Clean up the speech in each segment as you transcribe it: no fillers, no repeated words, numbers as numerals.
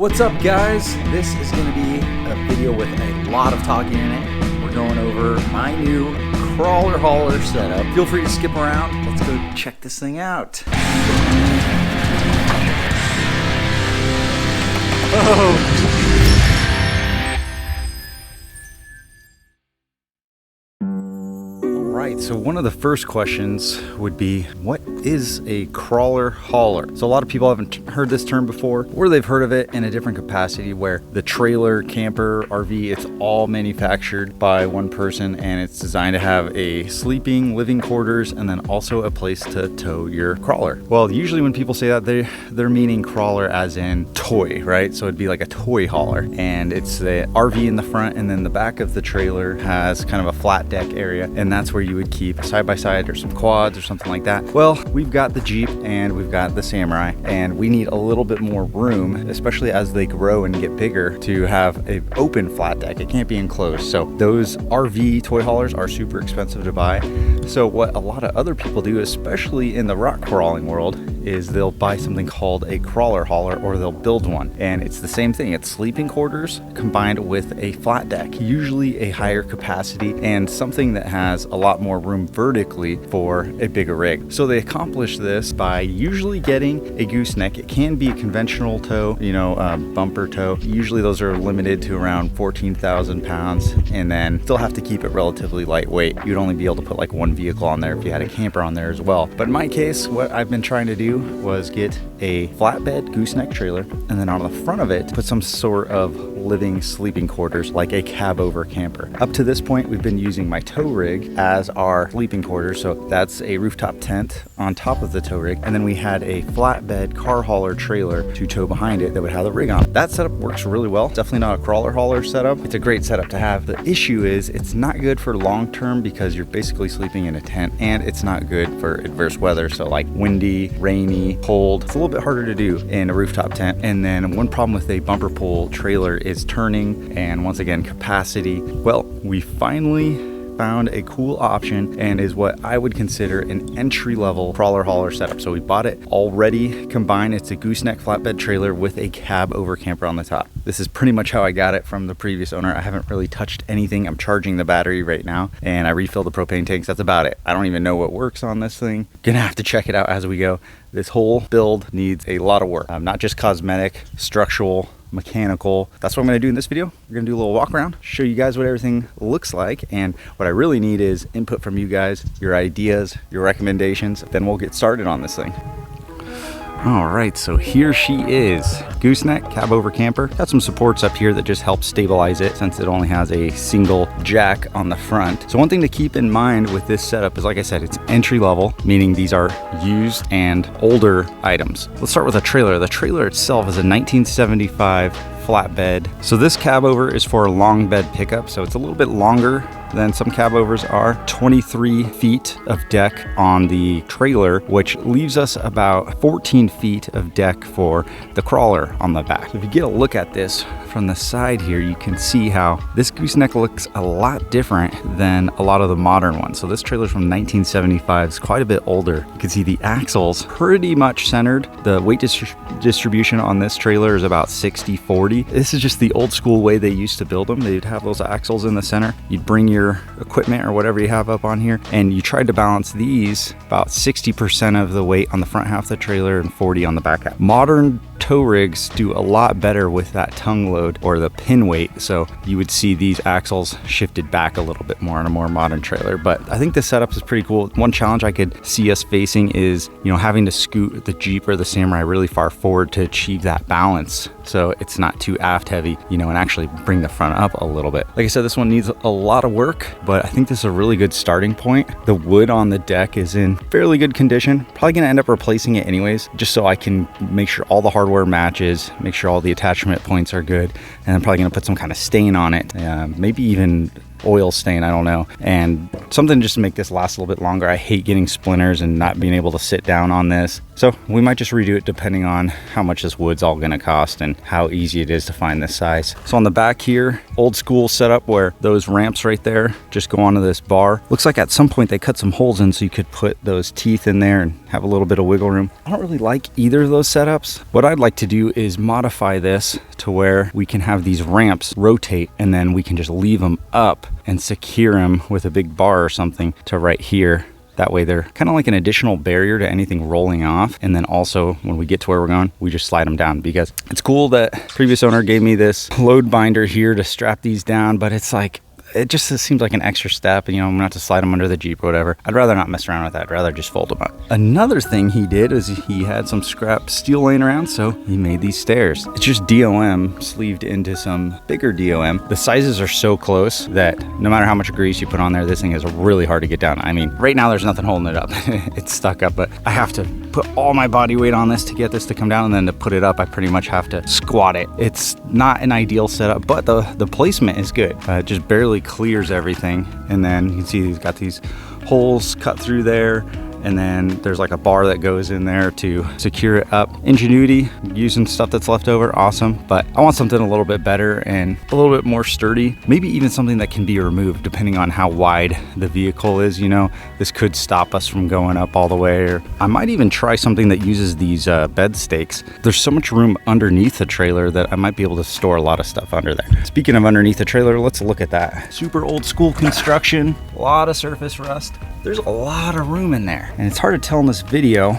What's up, guys? This is going to be a video with a lot of talking in it. We're going over my new crawler hauler setup. Feel free to skip around. Let's go check this thing out. Oh. Alright, so one of the first questions would be, what is a crawler hauler? So a lot of people haven't heard this term before, or they've heard of it in a different capacity where the trailer, camper, RV, it's all manufactured by one person and it's designed to have a sleeping, living quarters, and then also a place to tow your crawler. Well, usually when people say that, they're meaning crawler as in toy, right? So it'd be like a toy hauler, and it's the RV in the front, and then the back of the trailer has kind of a flat deck area, and that's where you would keep a side-by-side or some quads or something like that. Well, we've got the Jeep and we've got the Samurai, and we need a little bit more room, especially as they grow and get bigger, to have an open flat deck. It can't be enclosed. So those RV toy haulers are super expensive to buy. So what a lot of other people do, especially in the rock crawling world, is they'll buy something called a crawler hauler, or they'll build one. And it's the same thing. It's sleeping quarters combined with a flat deck, usually a higher capacity and something that has a lot more room vertically for a bigger rig. So they accomplish this by usually getting a gooseneck. It can be a conventional tow, bumper tow. Usually those are limited to around 14,000 pounds, and then still have to keep it relatively lightweight. You'd only be able to put like one vehicle on there if you had a camper on there as well. But in my case, what I've been trying to do was get a flatbed gooseneck trailer, and then on the front of it put some sort of living sleeping quarters, like a cab over camper. Up to this point, we've been using my tow rig as our sleeping quarters, so that's a rooftop tent on top of the tow rig, and then we had a flatbed car hauler trailer to tow behind it that would have the rig on. That setup works really well. Definitely not a crawler hauler setup. It's a great setup to have. The issue is it's not good for long term because you're basically sleeping in a tent, and it's not good for adverse weather, so like windy, rainy, cold. It's a little bit harder to do in a rooftop tent. And then one problem with a bumper pull trailer is turning, and once again, capacity. Well, we finally found a cool option, and is what I would consider an entry-level crawler hauler setup. So we bought it already combined. It's a gooseneck flatbed trailer with a cab over camper on the top. This is pretty much how I got it from the previous owner. I haven't really touched anything. I'm charging the battery right now, and I refill the propane tanks. That's about it. I don't even know what works on this thing. Gonna have to check it out as we go. This whole build needs a lot of work, not just cosmetic, structural, mechanical. That's what I'm going to do in this video. We're going to do a little walk around, show you guys what everything looks like, and what I really need is input from you guys, your ideas, your recommendations. Then we'll get started on this thing. All right, so here she is. Gooseneck, cab over camper. Got some supports up here that just help stabilize it since it only has a single jack on the front. So one thing to keep in mind with this setup is, like I said, it's entry level, meaning these are used and older items. Let's start with the trailer. The trailer itself is a 1975 flatbed. So this cab over is for a long bed pickup, so it's a little bit longer than some cab overs are. 23 feet of deck on the trailer, which leaves us about 14 feet of deck for the crawler on the back. So if you get a look at this from the side here, you can see how this gooseneck looks a lot different than a lot of the modern ones. So this trailer's from 1975, it's quite a bit older. You can see the axles pretty much centered. The weight distribution on this trailer is about 60-40. This is just the old school way they used to build them. They'd have those axles in the center. You'd bring your equipment or whatever you have up on here, and you tried to balance these about 60% of the weight on the front half of the trailer and 40 on the back half. Modern tow rigs do a lot better with that tongue load or the pin weight, so you would see these axles shifted back a little bit more on a more modern trailer. But I think this setup is pretty cool. One challenge I could see us facing is, having to scoot the Jeep or the Samurai really far forward to achieve that balance, so it's not too aft heavy, and actually bring the front up a little bit. Like I said, this one needs a lot of work, but I think this is a really good starting point. The wood on the deck is in fairly good condition. Probably gonna end up replacing it anyways, just so I can make sure all the hardware matches, make sure all the attachment points are good, and I'm probably gonna put some kind of stain on it, maybe even oil stain, I don't know, and something just to make this last a little bit longer. I hate getting splinters and not being able to sit down on this, So we might just redo it depending on how much this wood's all gonna cost and how easy it is to find this size. So on the back here, old school setup where those ramps right there just go onto this bar. Looks like at some point they cut some holes in so you could put those teeth in there and have a little bit of wiggle room. I don't really like either of those setups. What I'd like to do is modify this to where we can have these ramps rotate and then we can just leave them up and secure them with a big bar or something to right here. That way they're kind of like an additional barrier to anything rolling off. And then also when we get to where we're going, we just slide them down, because it's cool that previous owner gave me this load binder here to strap these down, but it's like, it just seems like an extra step, and I'm gonna have to slide them under the Jeep or whatever. I'd rather not mess around with that. I'd rather just fold them up. Another thing he did is he had some scrap steel laying around, so he made these stairs. It's just DOM sleeved into some bigger DOM. The sizes are so close that no matter how much grease you put on there, this thing is really hard to get down. I mean, right now there's nothing holding it up. It's stuck up, but I have to put all my body weight on this to get this to come down, and then to put it up, I pretty much have to squat it. It's not an ideal setup, but the placement is good. It just barely clears everything, and then you can see he's got these holes cut through there, and then there's like a bar that goes in there to secure it up. Ingenuity, using stuff that's left over, awesome, but I want something a little bit better and a little bit more sturdy, maybe even something that can be removed depending on how wide the vehicle is. This could stop us from going up all the way, or I might even try something that uses these bed stakes. There's so much room underneath the trailer that I might be able to store a lot of stuff under there. Speaking of underneath the trailer, let's look at that. Super old school construction, a lot of surface rust. There's a lot of room in there, and it's hard to tell in this video.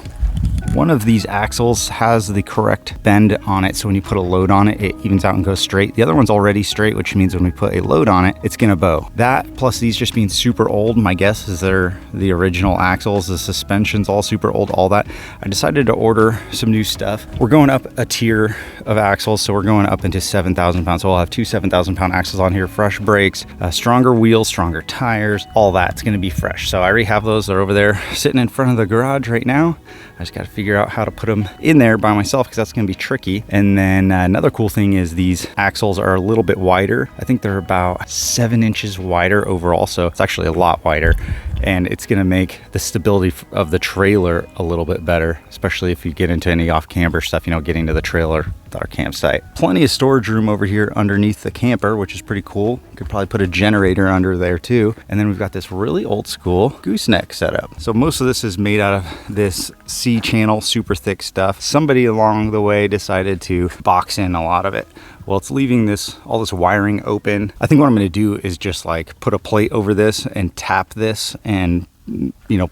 One of these axles has the correct bend on it, so when you put a load on it, it evens out and goes straight. The other one's already straight, which means when we put a load on it, it's gonna bow. That, plus these just being super old, my guess is they're the original axles, the suspension's all super old, all that. I decided to order some new stuff. We're going up a tier of axles, so we're going up into 7,000 pounds. So we'll have two 7,000 pound axles on here, fresh brakes, stronger wheels, stronger tires, all that's gonna be fresh. So I already have those. They're over there sitting in front of the garage right now. I just gotta figure out how to put them in there by myself, because that's gonna be tricky. And then another cool thing is these axles are a little bit wider. I think they're about 7 inches wider overall, so it's actually a lot wider. And it's gonna make the stability of the trailer a little bit better, especially if you get into any off-camber stuff, getting to the trailer, our campsite. Plenty of storage room over here underneath the camper, which is pretty cool. You could probably put a generator under there too. And then we've got this really old school gooseneck setup. So most of this is made out of this C-channel, super thick stuff. Somebody along the way decided to box in a lot of it. Well, it's leaving all this wiring open. I think what I'm gonna do is just like put a plate over this and tap this and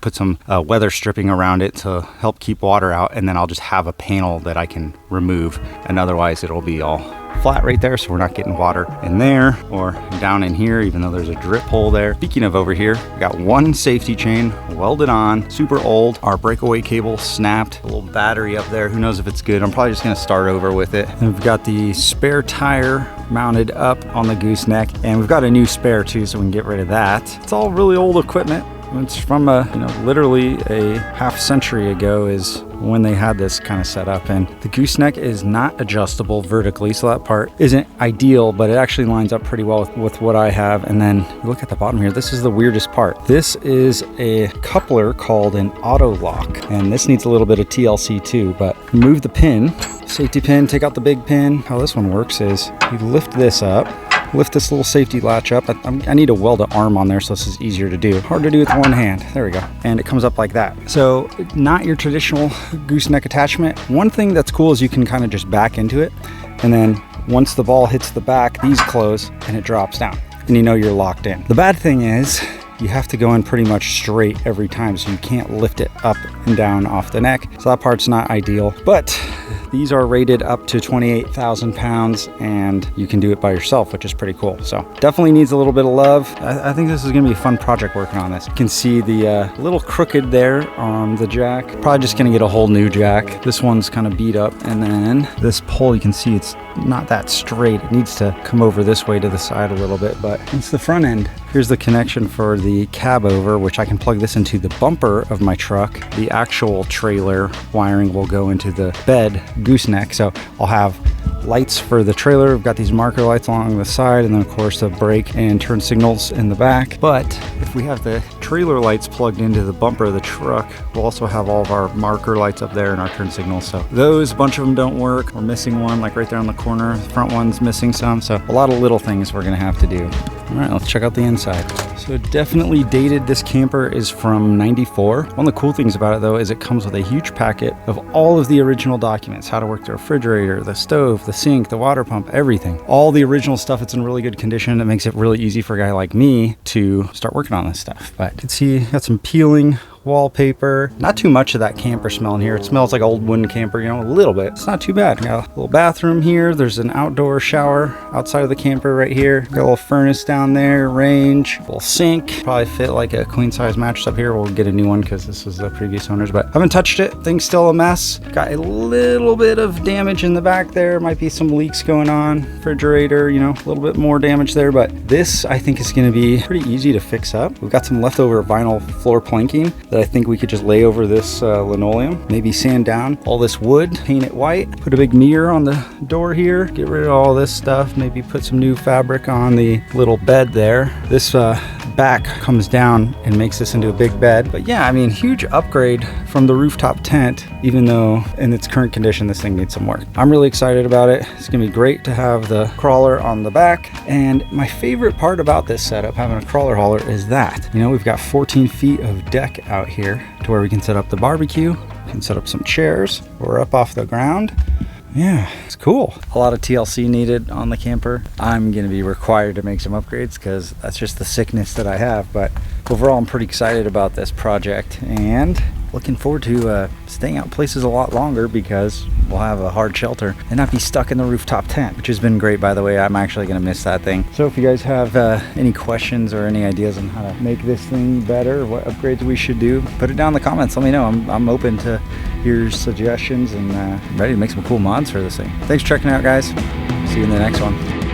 put some weather stripping around it to help keep water out, and then I'll just have a panel that I can remove, and otherwise it'll be all flat right there, so we're not getting water in there or down in here, even though there's a drip hole there. Speaking of over here, we got one safety chain welded on, super old. Our breakaway cable snapped, a little battery up there, who knows if it's good. I'm probably just gonna start over with it. And we've got the spare tire mounted up on the gooseneck, and we've got a new spare too, so we can get rid of that. It's all really old equipment. It's from literally a half century ago is when they had this kind of set up, and the gooseneck is not adjustable vertically, so that part isn't ideal, but it actually lines up pretty well with what I have. And then look at the bottom here. This is the weirdest part. This is a coupler called an auto lock, and this needs a little bit of TLC too, but remove the pin, safety pin, take out the big pin. How this one works is you lift this up, lift this little safety latch up. I need to weld an arm on there, so this is easier to do. Hard to do with one hand. There we go. And it comes up like that. So not your traditional gooseneck attachment. One thing that's cool is you can kind of just back into it, and then once the ball hits the back, these close and it drops down, and you're locked in. The bad thing is you have to go in pretty much straight every time, so you can't lift it up and down off the neck. So that part's not ideal, but these are rated up to 28,000 pounds, and you can do it by yourself, which is pretty cool. So definitely needs a little bit of love. I think this is gonna be a fun project working on this. You can see the little crooked there on the jack. Probably just gonna get a whole new jack. This one's kind of beat up, and then this pole, you can see it's not that straight. It needs to come over this way to the side a little bit, but it's the front end. Here's the connection for the cab over, which I can plug this into the bumper of my truck. The actual trailer wiring will go into the bed gooseneck. So I'll have lights for the trailer. We've got these marker lights along the side, and then of course the brake and turn signals in the back. But if we have the trailer lights plugged into the bumper of the truck, we'll also have all of our marker lights up there and our turn signals. So those, a bunch of them don't work. We're missing one, like right there on the corner. The front one's missing some. So a lot of little things we're gonna have to do. All right, let's check out the inside. So definitely dated. This camper is from '94. One of the cool things about it though is it comes with a huge packet of all of the original documents: how to work the refrigerator, the stove, the sink, the water pump, everything. All the original stuff. It's in really good condition. It makes it really easy for a guy like me to start working on this stuff. But you can see, got some peeling wallpaper. Not too much of that camper smell in here. It smells like old wooden camper, you know, a little bit. It's not too bad. Got a little bathroom here. There's an outdoor shower outside of the camper right here. Got a little furnace down there, range, little sink. Probably fit like a queen size mattress up here. We'll get a new one because this was the previous owner's, but haven't touched it. Thing's still a mess. Got a little bit of damage in the back there. Might be some leaks going on. Refrigerator, you know, a little bit more damage there, but this I think is going to be pretty easy to fix up. We've got some leftover vinyl floor planking that I think we could just lay over this linoleum, maybe sand down all this wood, paint it white, put a big mirror on the door here, get rid of all this stuff, maybe put some new fabric on the little bed there. This back comes down and makes this into a big bed. But yeah, I mean, huge upgrade from the rooftop tent, even though in its current condition this thing needs some work. I'm really excited about it. It's gonna be great to have the crawler on the back. And my favorite part about this setup, having a crawler hauler, is that, you know, we've got 14 feet of deck out here to where we can set up the barbecue, we can set up some chairs. We're up off the ground. Yeah, it's cool. A lot of TLC needed on the camper. I'm gonna be required to make some upgrades because that's just the sickness that I have. But overall, I'm pretty excited about this project and looking forward to staying out places a lot longer because we'll have a hard shelter and not be stuck in the rooftop tent, which has been great, by the way. I'm actually gonna miss that thing. So if you guys have any questions or any ideas on how to make this thing better, what upgrades we should do, put it down in the comments. Let me know. I'm open to your suggestions and ready to make some cool mods for this thing. Thanks for checking out, guys. See you in the next one.